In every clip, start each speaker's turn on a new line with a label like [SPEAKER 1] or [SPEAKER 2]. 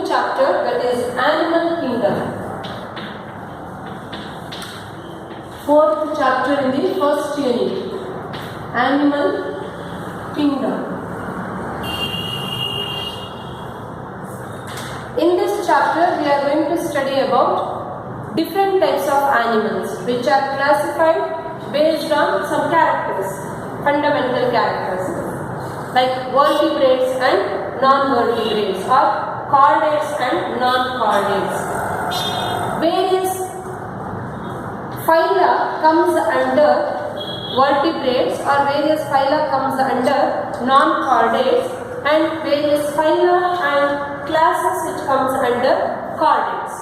[SPEAKER 1] new chapter, that is Animal Kingdom. Fourth chapter in the first unit, Animal Kingdom. In this chapter, we are going to study about different types of animals which are classified based on some characters, fundamental characters, like vertebrates and non-vertebrates, or chordates and non-chordates. Various phyla comes under vertebrates, or various phyla comes under non-chordates, and various phyla and classes which comes under chordates.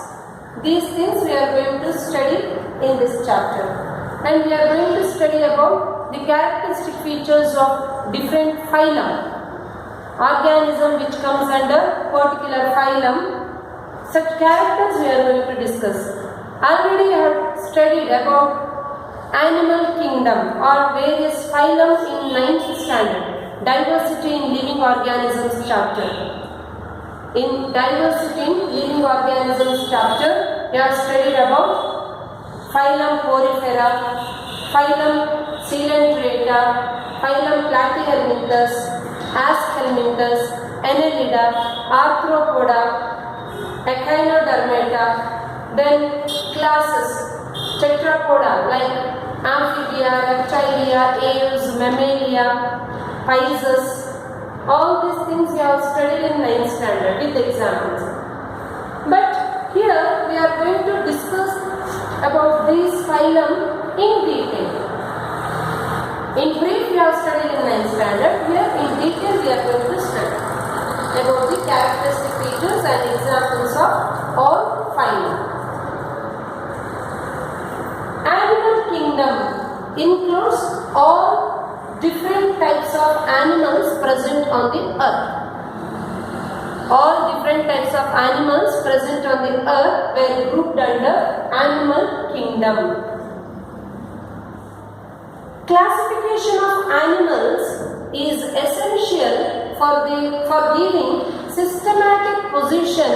[SPEAKER 1] These things we are going to study in this chapter, and we are going to study about the characteristic features of different phyla, organism which comes under particular phylum. Such characters we are going to discuss. Already I have studied about Animal Kingdom or various phylum in 9th standard, Diversity in Living Organisms chapter. In Diversity in Living Organisms chapter, we have studied about phylum Porifera, phylum Coelenterata, phylum Platyhelminthes, Aschelminthes, Annelida, Arthropoda, Echinodermata, then classes Tetrapoda like Amphibia, Reptilia, Aves, Mammalia, Pisces. All these things we have studied in 9th standard with examples. But here we are going to discuss about these phylum in detail. In brief we have studied in 9th standard. Here in detail we are going to study about the characteristic features and examples of all phylum. Animal Kingdom includes all different types of animals present on the earth. All different types of animals present on the earth were grouped under Animal Kingdom. Classification of animals is essential for giving systematic position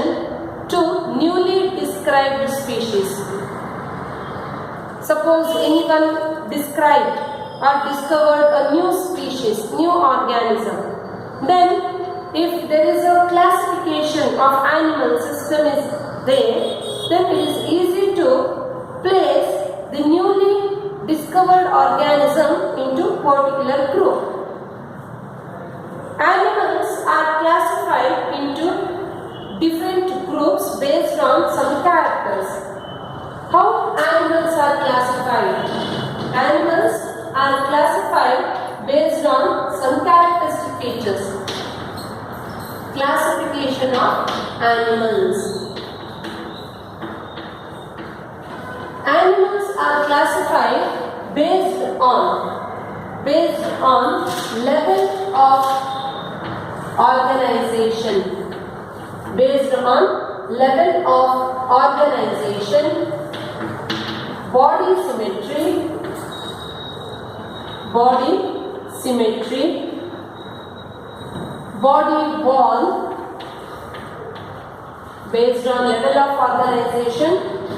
[SPEAKER 1] to newly described species. Suppose anyone described or discovered a new species, new organism, then if there is a classification of animal system is there, then it is easy to place the newly discovered organism into particular group. Animals are classified into different groups based on some characters. How animals are classified? Animals are classified based on some characteristic features. Classification of animals. Animals are classified based on level of organization. Based on level of organization, body symmetry, body wall, based on level of organization,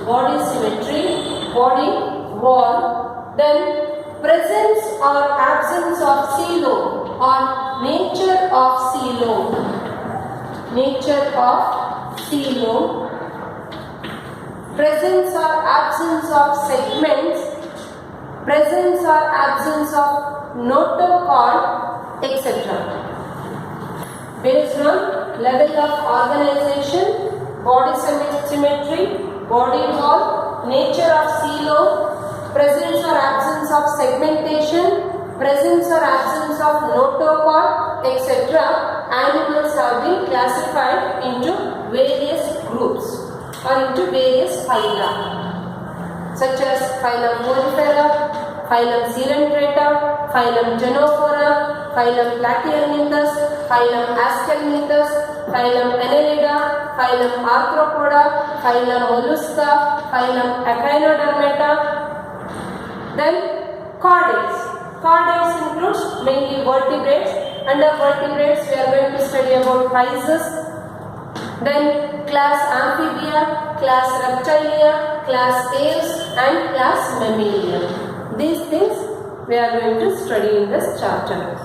[SPEAKER 1] body symmetry, body wall, then presence or absence of coelom or nature of coelom, presence or absence of segments, presence or absence of notochord, etc. Based on level of organization, body symmetry, body wall, nature of coelom, presence or absence of segmentation, presence or absence of notochord, etc. Animals have been classified into various groups or into various phyla, such as phylum Porifera, phylum Coelenterata, phylum Genophora, phylum Platyhelminthes, phylum Aschelminthes, phylum Annelida, phylum Arthropoda, phylum Mollusca, phylum Echinodermata. Then chordates. Chordates includes mainly vertebrates. Under vertebrates we are going to study about Pisces. Then class Amphibia, class Reptilia, class Aves and class Mammalia. These things we are going to study in this chapter.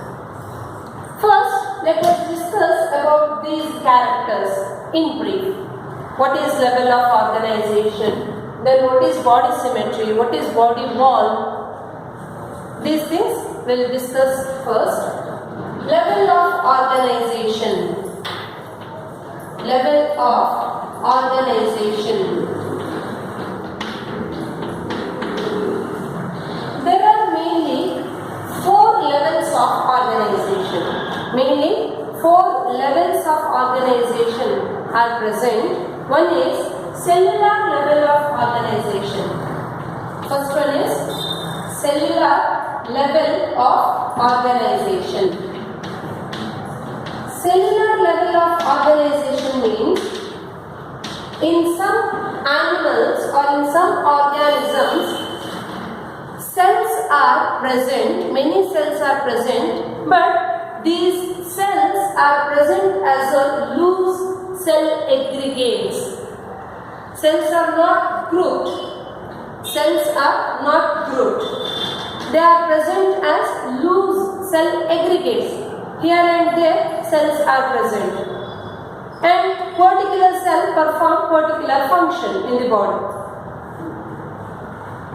[SPEAKER 1] First, let us discuss about these characters in brief. What is level of organization? Then what is body symmetry? What is body wall? These things we will discuss first. Level of organization. Level of organization. There are mainly 4 levels of organization. Mainly 4 levels of organization are present. One is cellular level of organization. First one is cellular level of organization. Cellular level of organization means in some animals or in some organisms, cells are present, many cells are present, but these cells are present as a loose cell aggregates. Cells are not grouped. Cells are not grouped. They are present as loose cell aggregates. Here and there cells are present. And particular cell perform particular function in the body.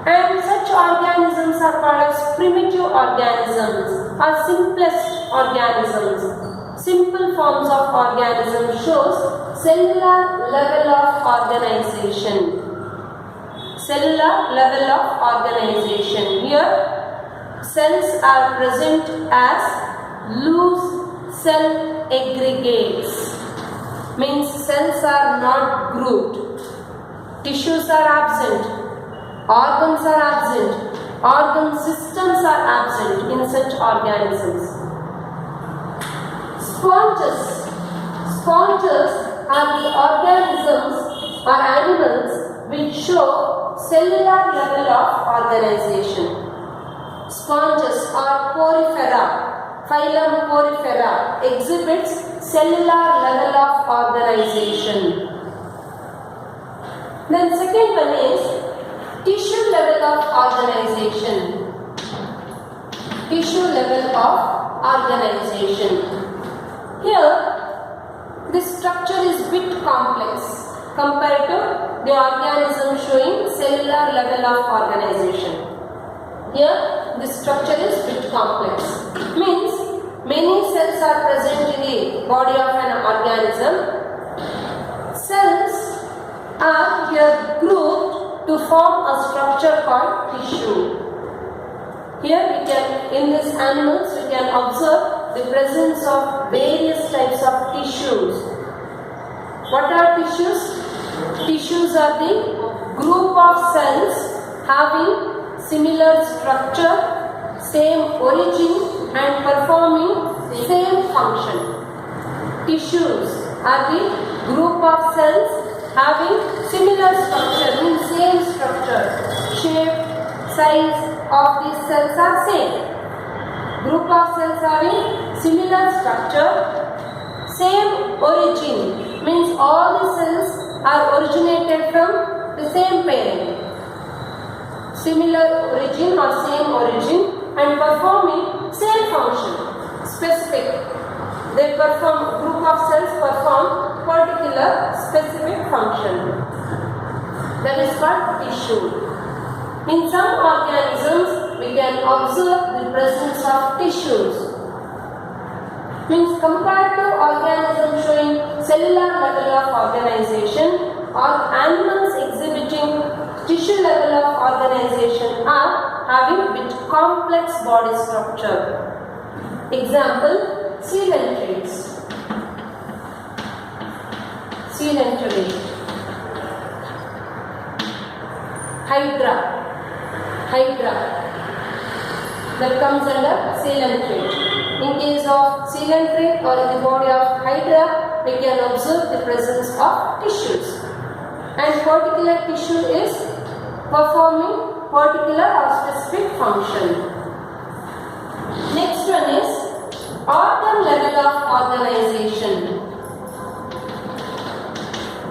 [SPEAKER 1] And such organisms are called as primitive organisms or simplest organisms. Simple forms of organism shows cellular level of organization. Cellular level of organization. Here cells are present as loose cell aggregates. Means cells are not grouped. Tissues are absent. Organs are absent. Organ systems are absent in such organisms. Sponges. Sponges are the organisms or animals which show cellular level of organization. Sponges or porifera, phylum porifera, exhibits cellular level of organization. Then second one is tissue level of organization. Tissue level of organization. Here, this structure is bit complex compared to the organism showing cellular level of organization. Here, this structure is bit complex. Means many cells are present in the body of an organism. Cells are here grouped to form a structure called tissue. Here we can, in these animals, we can observe the presence of various types of tissues. What are tissues? Tissues are the group of cells having similar structure, same origin and performing same function. Tissues are the group of cells having similar structure, means same structure, shape, size of these cells are same. Group of cells having similar structure, same origin, means all the cells are originated from the same parent. Similar origin or same origin and performing same function, specific. They perform, group of cells perform particular specific function. That is called tissue. In some organisms, we can observe the presence of tissues. Means compared to organisms showing cellular level of organization, or animals exhibiting tissue level of organization are having bit complex body structure. Example, coelentrates. Coelenterate. Hydra. Hydra. That comes under coelenterate. In case of coelenterate or in the body of hydra, we can observe the presence of tissues. And particular tissue is performing particular or specific function. Next one is organ level of organization.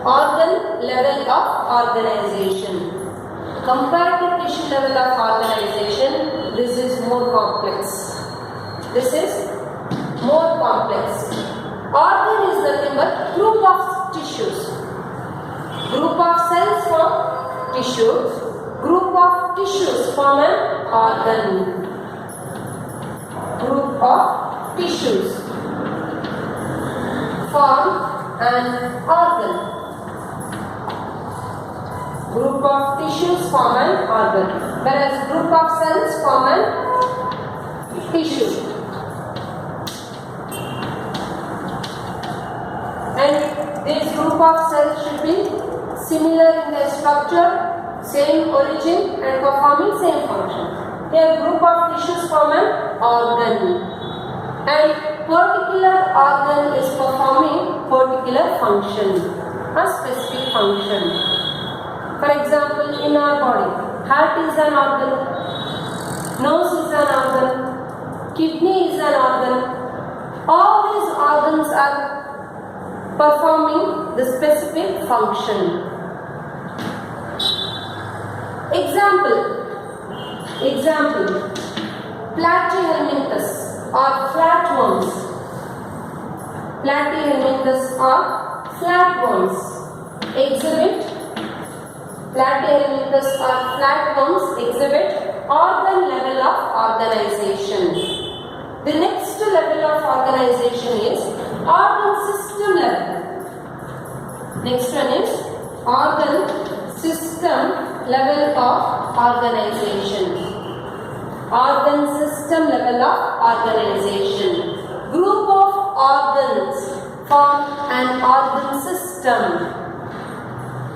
[SPEAKER 1] organ level of organization. Compared to tissue level of organization, this is more complex. This is more complex. Organ is nothing but group of tissues. Group of cells form tissues. Group of tissues form an organ. Group of tissues form an organ. Group of tissues form an organ, whereas group of cells form an tissue. And this group of cells should be similar in their structure, same origin and performing same function. Here group of tissues form an organ, and particular organ is performing particular function, a specific function. For example, in our body, heart is an organ, nose is an organ, kidney is an organ. All these organs are performing the specific function. Example, platyhelminthes or flatworms. Platyhelminthes or flatworms exhibit organ level of organization. The next level of organization is organ system level. Next one is organ system level of organization. Organ system level of organization. Group of organs form an organ system.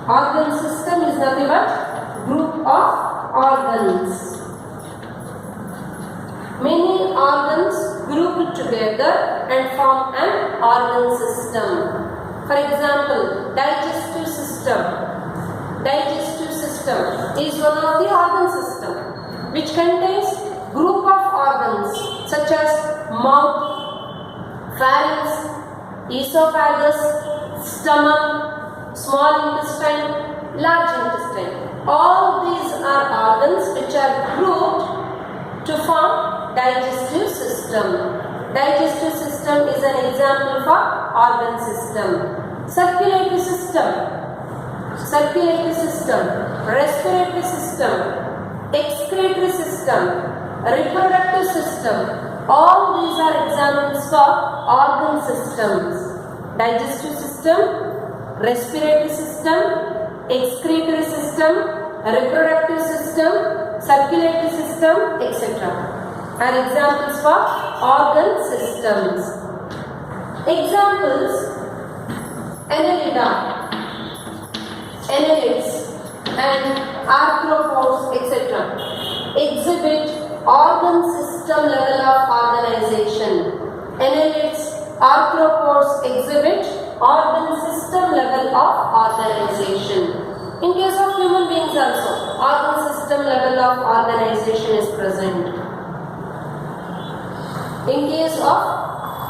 [SPEAKER 1] Organ system is nothing but group of organs. Many organs grouped together and form an organ system. For example, digestive system. Digestive system is one of the organ system which contains group of organs such as mouth, pharynx, esophagus, stomach, small intestine, large intestine. All these are organs which are grouped to form digestive system. Digestive system is an example for organ system. Circulatory system. Circulatory system, respiratory system, excretory system, reproductive system. All these are examples for organ systems. Digestive system, respiratory system, excretory system, reproductive system, circulatory system, etc. are examples for organ systems. Examples: Annelida, annelids and arthropods, etc. exhibit organ system level of organization. Annelids, arthropods exhibit organ system level of organization. In case of human beings also, organ system level of organization is present. In case of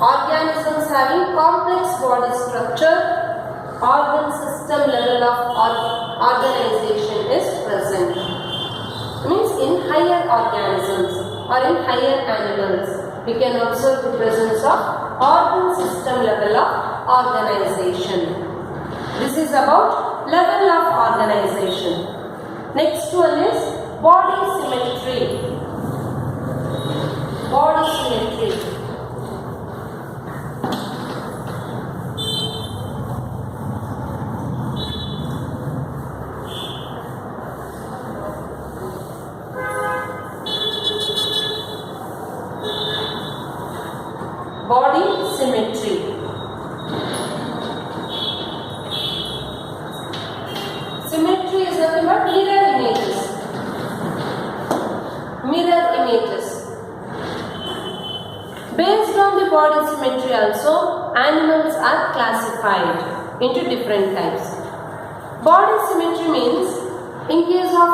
[SPEAKER 1] organisms having complex body structure, organ system level of organization is present. Means in higher organisms or in higher animals, we can observe the presence of organ system level of organization. This is about level of organization. Next one is body symmetry. Body symmetry. Body symmetry. Symmetry is nothing but mirror images. Mirror images. Based on the body symmetry also, animals are classified into different types. Body symmetry means, in case of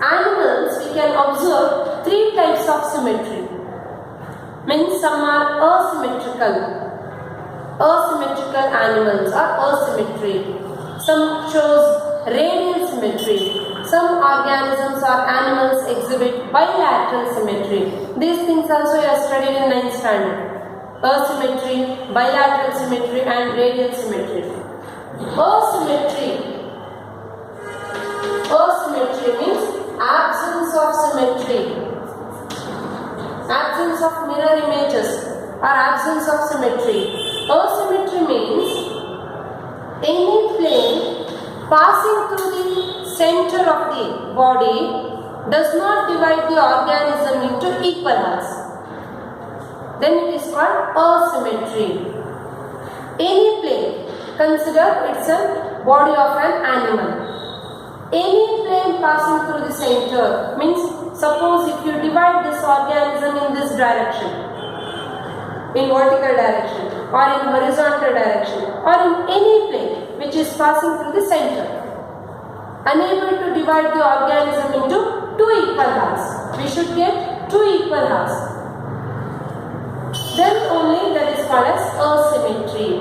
[SPEAKER 1] animals, we can observe three types of symmetry. Means some are asymmetrical. Asymmetrical animals are asymmetry. Some shows radial symmetry. Some organisms or animals exhibit bilateral symmetry. These things also you are studied in 9th standard. Asymmetry, bilateral symmetry and radial symmetry. Asymmetry. Asymmetry means absence of symmetry. Absence of mirror images or absence of symmetry. Asymmetry means any plane passing through the center of the body does not divide the organism into equal halves. Then it is called asymmetry. Any plane, consider it's a body of an animal. Any plane passing through the center means, suppose if you divide this organism in this direction, in vertical direction or in horizontal direction or in any plane which is passing through the center, unable to divide the organism into two equal halves, we should get two equal halves. Then only that is called as asymmetry.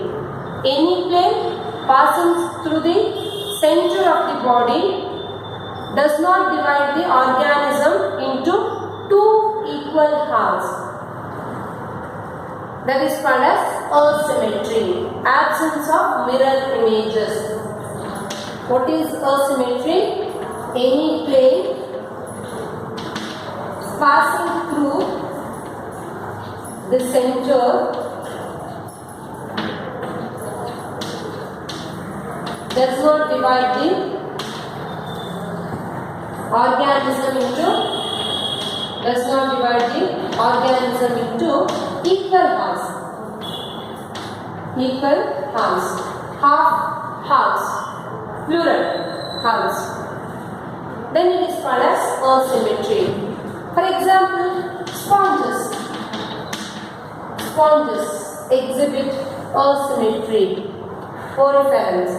[SPEAKER 1] Any plane passing through the center of the body does not divide the organism into two equal halves. That is called as asymmetry. Absence of mirror images. What is asymmetry? Any plane passing through the center does not divide the organism into equal halves. Equal halves. Half halves. Plural halves. Then it is called as asymmetry. For example, sponges. Sponges exhibit asymmetry. Poriferans.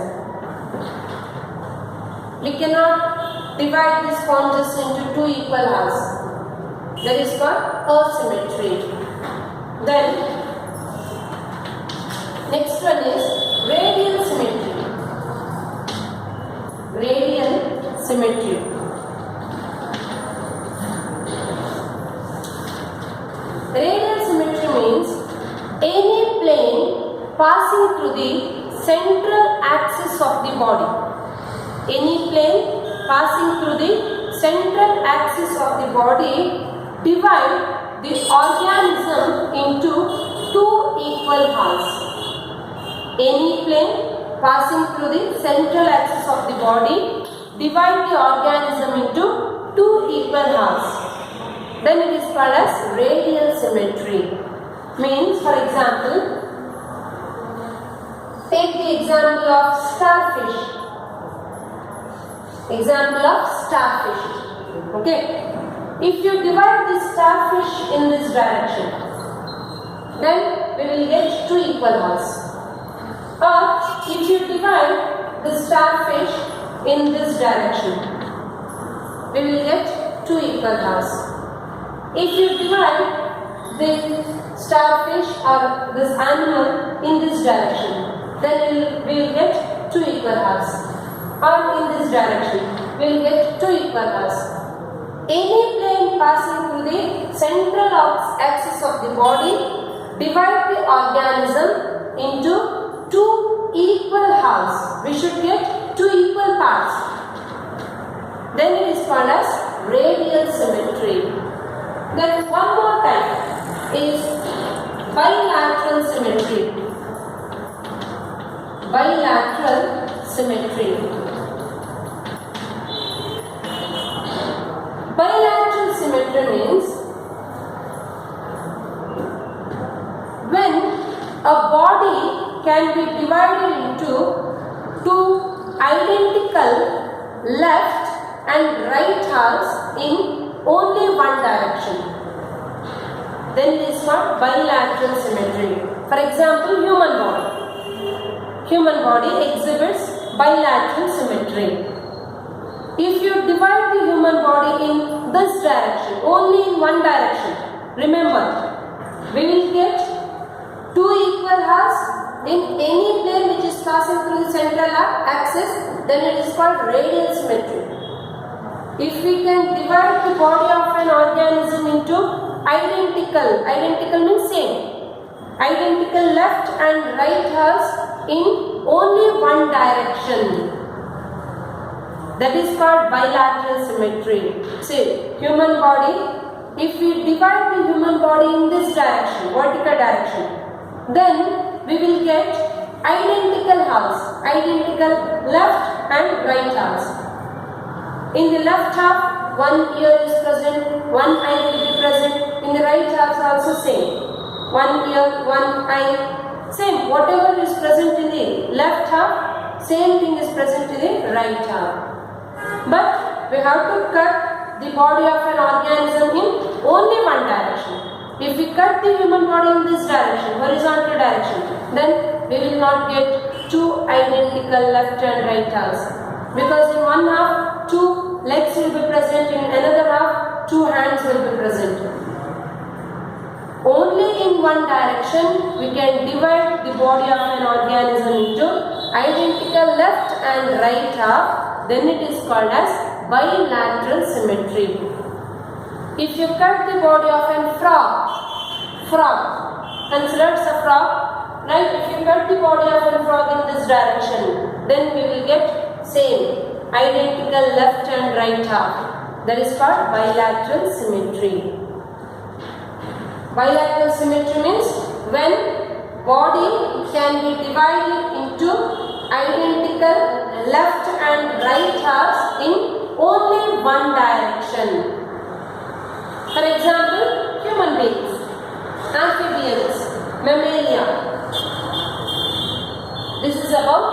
[SPEAKER 1] We cannot divide the sponges into two equal halves. That is called asymmetry. Then, next one is radial symmetry. Radial symmetry. Radial symmetry means any plane passing through the central axis of the body. Any plane passing through the central axis of the body divide the organism into two equal halves. Any plane passing through the central axis of the body divide the organism into two equal halves. Then it is called as radial symmetry. Means, for example, take the example of starfish. Example of starfish. Okay. If you divide the starfish in this direction, then we will get two equal halves. Or if you divide the starfish in this direction, we will get two equal halves. If you divide the starfish or this animal in this direction, then we will get two equal halves. Or in this direction, we will get two equal halves. Any plane passing through the central axis of the body divide the organism into two equal halves. We should get two equal parts. Then it is called as radial symmetry. Then one more type is bilateral symmetry. Bilateral symmetry. Bilateral symmetry means when a body can be divided into two identical left and right halves in only one direction, then it is called bilateral symmetry. For example, human body. Human body exhibits bilateral symmetry. If you divide the human body in this direction, only in one direction, remember, we will get two equal halves in any plane which is passing through the central axis, then it is called radial symmetry. If we can divide the body of an organism into identical means same, identical left and right halves in only one direction, that is called bilateral symmetry. See, human body, if we divide the human body in this direction, vertical direction, then we will get identical halves, identical left and right halves. In the left half, one ear is present, one eye will be present. In the right half also same, one ear, one eye, same. Whatever is present in the left half, same thing is present in the right half. But we have to cut the body of an organism in only one direction. If we cut the human body in this direction, horizontal direction, then we will not get two identical left and right halves. Because in one half, two legs will be present, in another half, two hands will be present. Only in one direction we can divide the body of an organism into identical left and right half, then it is called as bilateral symmetry. If you cut the body of a frog, consider it's a frog, right? If you cut the body of a frog in this direction, then we will get same, identical left and right half. That is called bilateral symmetry. Bilateral symmetry means when body can be divided into identical left and right halves in only one direction. For example, human beings, amphibians, mammalia. This is about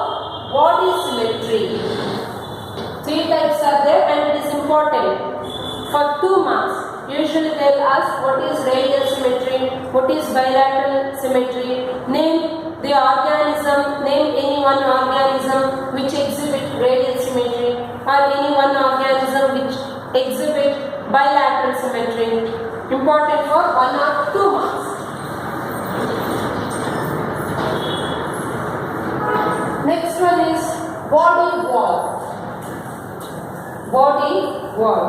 [SPEAKER 1] body symmetry. 3 types are there and it is important. For 2 marks, usually they will ask what is radial symmetry, what is bilateral symmetry, name the organism, name any one organism which exhibit radial symmetry or any one organism which exhibit bilateral symmetry. Important for 1 or 2 marks. Next one is body wall. Body wall.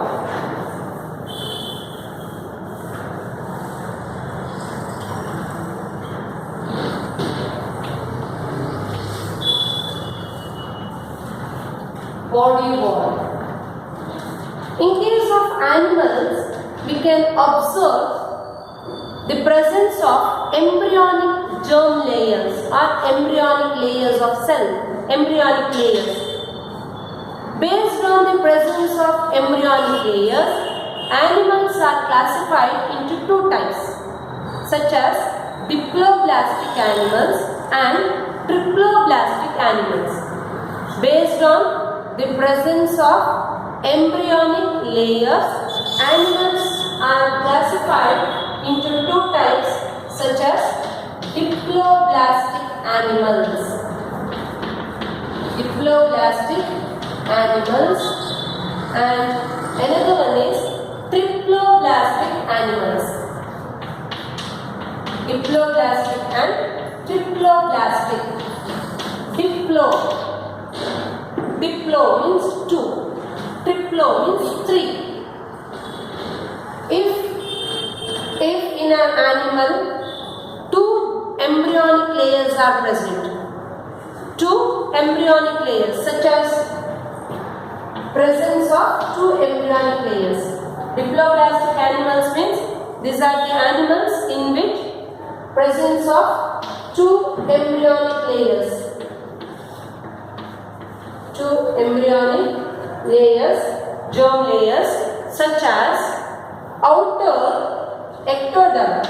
[SPEAKER 1] Body wall. In case of animals, we can observe the presence of embryonic germ layers or embryonic layers of cell, embryonic layers. Based on the presence of embryonic layers, animals are classified into 2 types, such as diploblastic animals and triploblastic animals. Based on the presence of embryonic layers, animals are classified into 2 types, such as diploblastic animals. Diploblastic animals, and another one is triploblastic animals. Diploblastic and triploblastic. Diplo means 2, triplo means 3. If in an animal 2 embryonic layers are present, 2 embryonic layers, such as presence of 2 embryonic layers. Diploblastic animals means these are the animals in which presence of 2 embryonic layers. 2 embryonic layers, germ layers, such as outer ectoderm.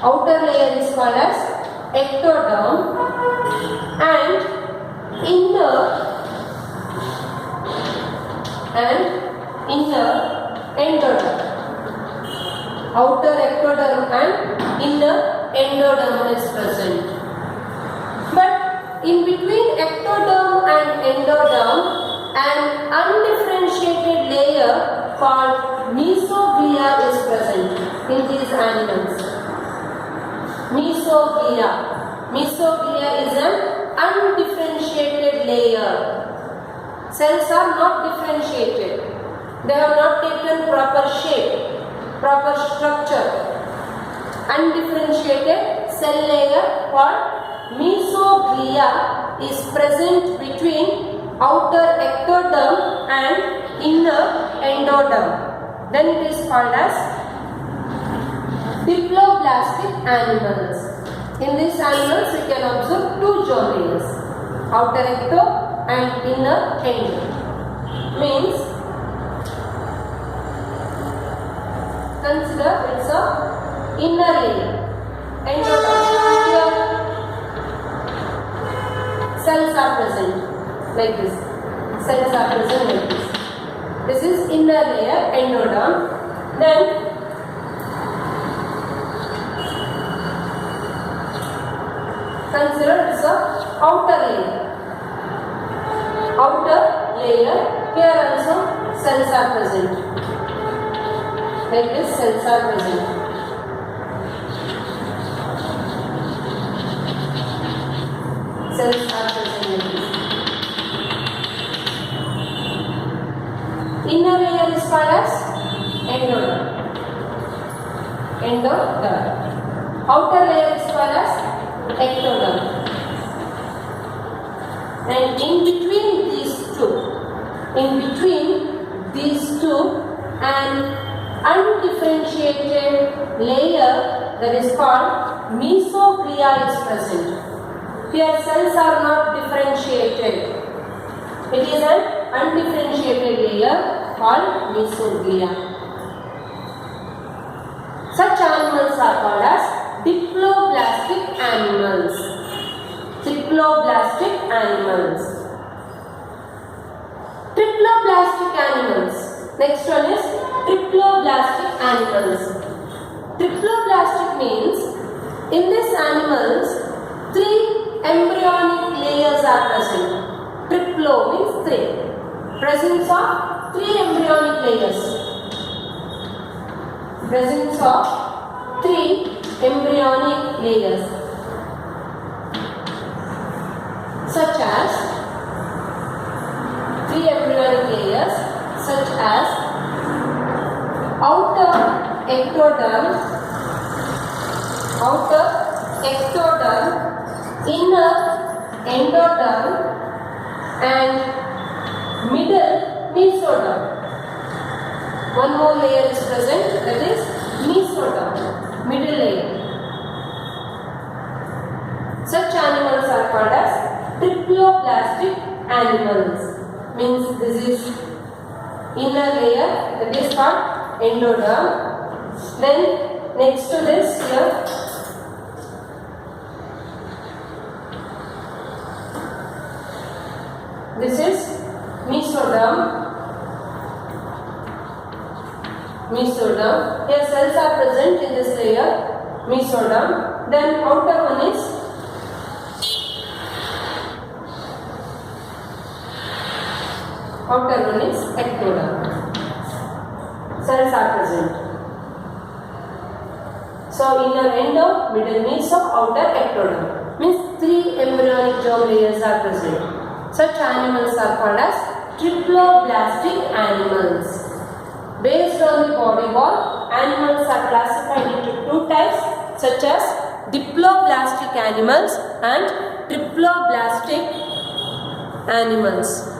[SPEAKER 1] Outer layer is called as ectoderm and inner endoderm. Outer ectoderm and inner endoderm is present. But in between ectoderm and endoderm, an undifferentiated layer called mesoglia is present in these animals. Mesoglia. Mesoglea is an undifferentiated layer. Cells are not differentiated. They have not taken proper shape, proper structure. Undifferentiated cell layer called mesoglea is present between outer ectoderm and inner endoderm. Then it is called as diploblastic animals. In these animals we can observe two germ layers, outer ecto and inner endo. Means consider it's a inner layer, endoderm. Here cells are present like this. Cells are present like this. This is inner layer, endoderm. Then consider it's a outer layer. Outer layer, here also cells are present. Like this, cells are present. Cells are present like this. Inner layer is called as endoderm. Endoderm. Outer layer is called as ectoderm. And in between these two, an undifferentiated layer that is called mesoglea is present. Here cells are not differentiated. It is an undifferentiated layer called mesoglea. Such animals are called as diploblastic animals. Diploblastic animals. Triploblastic animals. Next one is triploblastic animals. Triploblastic means in these animals 3 embryonic layers are present. Triplo means 3. Presence of 3 embryonic layers. Presence of 3 embryonic layers. Such as 3 embryonic layers such as outer ectoderm, inner endoderm and middle mesoderm. One more layer is present, that is mesoderm, middle layer. Such animals are called as triploblastic animals. Means this is inner layer, that is called endoderm. Then next to this here, this is mesoderm. Mesoderm. Here cells are present in this layer, mesoderm. Then outer one is ectoderm. Cells are present. So inner endo, middle meso, outer ectoderm. Means 3 embryonic germ layers are present. Such animals are called as triploblastic animals. Based on the body wall, animals are classified into 2 types such as diploblastic animals and triploblastic animals.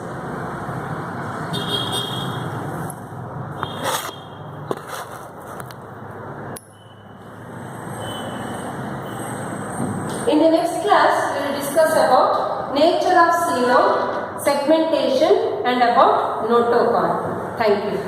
[SPEAKER 1] In the next class, we will discuss about nature of coelom, segmentation and about notochord. Thank you.